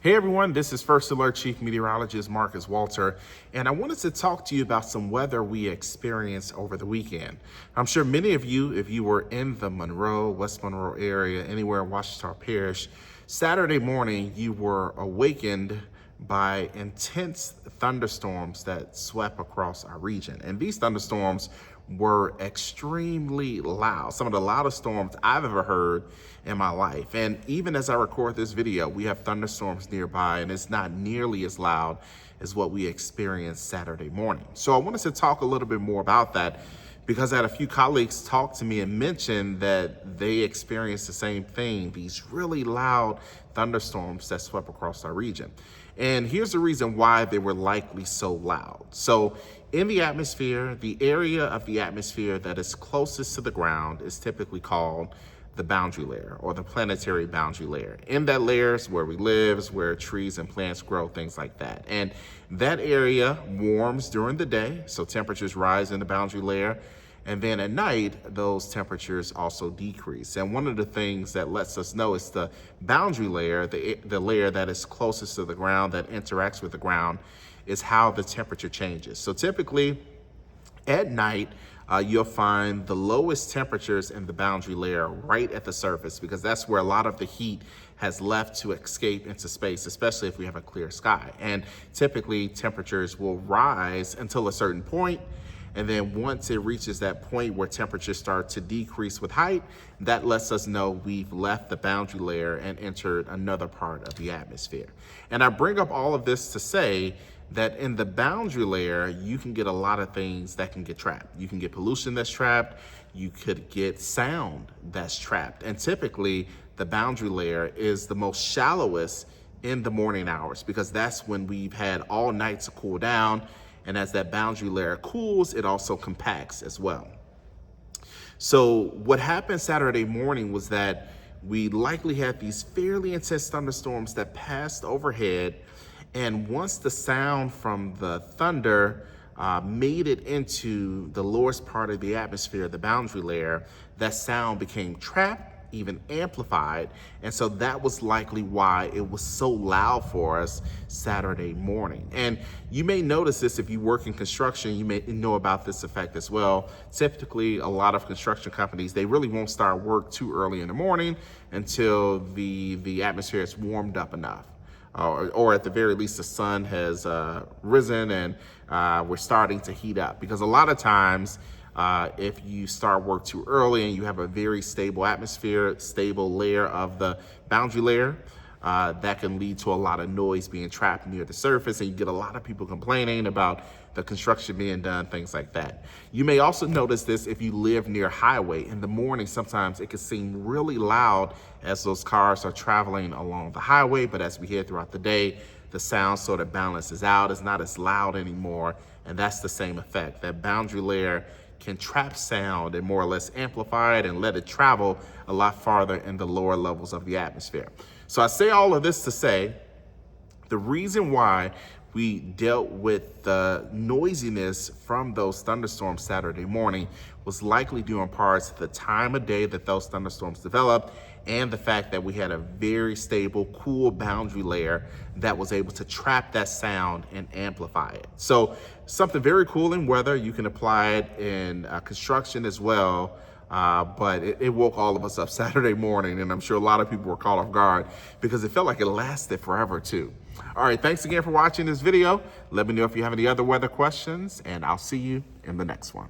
Hey everyone, this is First Alert Chief Meteorologist Marcus Walter, and I wanted to talk to you about some weather we experienced over the weekend. I'm sure many of you, if you were in the Monroe, West Monroe area, anywhere in Washita Parish, Saturday morning you were awakened by intense thunderstorms that swept across our region. And these thunderstorms were extremely loud, some of the loudest storms I've ever heard in my life. And even as I record this video, we have thunderstorms nearby, and it's not nearly as loud as what we experienced Saturday morning. So I wanted to talk a little bit more about that because I had a few colleagues talk to me and mention that they experienced the same thing, these really loud thunderstorms that swept across our region. And here's the reason why they were likely so loud. So in the atmosphere, the area of the atmosphere that is closest to the ground is typically called the boundary layer or the planetary boundary layer. In that layer is where we live, is where trees and plants grow, things like that. And that area warms during the day, so temperatures rise in the boundary layer. And then at night, those temperatures also decrease. And one of the things that lets us know is the boundary layer, the layer that is closest to the ground, that interacts with the ground, is how the temperature changes. So typically at night, you'll find the lowest temperatures in the boundary layer right at the surface, because that's where a lot of the heat has left to escape into space, especially if we have a clear sky. And typically temperatures will rise until a certain point, and then once it reaches that point where temperatures start to decrease with height, that lets us know we've left the boundary layer and entered another part of the atmosphere. And I bring up all of this to say that in the boundary layer, you can get a lot of things that can get trapped. You can get pollution that's trapped. You could get sound that's trapped. And typically, the boundary layer is the most shallowest in the morning hours, because that's when we've had all night to cool down. And as that boundary layer cools, it also compacts as well. So what happened Saturday morning was that we likely had these fairly intense thunderstorms that passed overhead. And once the sound from the thunder made it into the lowest part of the atmosphere, the boundary layer, that sound became trapped, even amplified. And so that was likely why it was so loud for us Saturday morning. And you may notice this if you work in construction, you may know about this effect as well. Typically, a lot of construction companies, they really won't start work too early in the morning until the atmosphere is warmed up enough. Or at the very least, the sun has risen and we're starting to heat up. Because a lot of times, if you start work too early and you have a very stable atmosphere, stable layer of the boundary layer, that can lead to a lot of noise being trapped near the surface, and you get a lot of people complaining about the construction being done, things like that. You may also notice this if you live near a highway. In the morning, sometimes it can seem really loud as those cars are traveling along the highway, but as we head throughout the day, the sound sort of balances out. It's not as loud anymore, and that's the same effect. That boundary layer can trap sound and more or less amplify it and let it travel a lot farther in the lower levels of the atmosphere. So I say all of this to say, the reason why we dealt with the noisiness from those thunderstorms Saturday morning was likely due in part to the time of day that those thunderstorms developed and the fact that we had a very stable, cool boundary layer that was able to trap that sound and amplify it. So something very cool in weather. You can apply it in construction as well. But it woke all of us up Saturday morning, and I'm sure a lot of people were caught off guard because it felt like it lasted forever too. All right, thanks again for watching this video. Let me know if you have any other weather questions, and I'll see you in the next one.